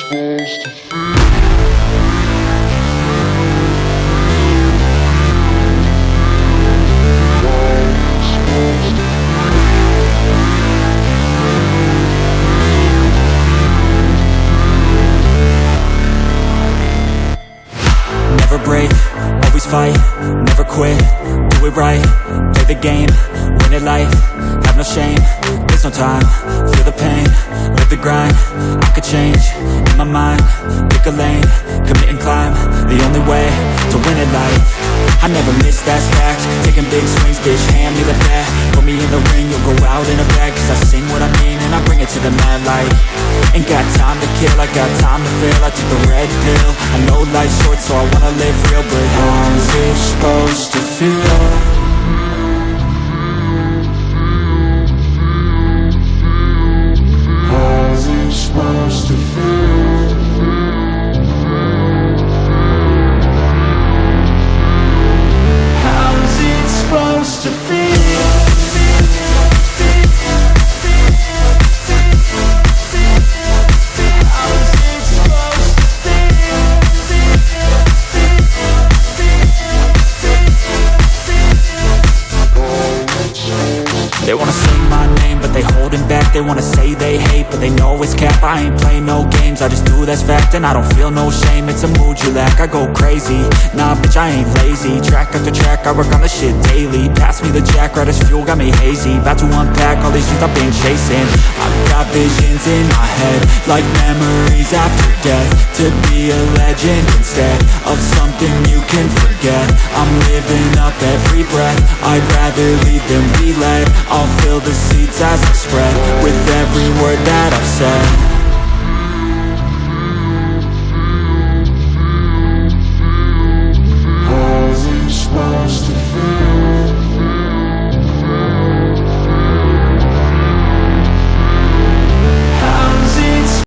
supposed to feel? Never break, always fight, never quit, do it right, play the game, win it life, have no shame, there's no time, feel the pain, live the grind, I could change, in my mind, pick a lane, commit and climb, the only way to win it life. I never miss, that's fact, taking big swings, bitch, hand me the bat, put me in the ring, you'll go out in a bag, cause I sing what I mean and I bring it to the mad light. Ain't got time to kill, I got time to feel, I took the red pill, I know life's short so I wanna live real, but how's it supposed to feel? How's it supposed to feel? How's it supposed to feel? They wanna say my name, but they holding back. They wanna say they hate, but they know it's cap. I ain't play no games, I just do that's fact. And I don't feel no shame, it's a mood you lack. I go crazy, nah bitch I ain't lazy. Track after track, I work on the shit daily. Pass me the jack, right as fuel, got me hazy. About to unpack all these things I've been chasing. I've got visions in my head, like memories after death. To be a legend instead of something you can forget. I'm living up every breath, I'd rather lead than be led. I'll fill the seats as I spread with every word that I've said.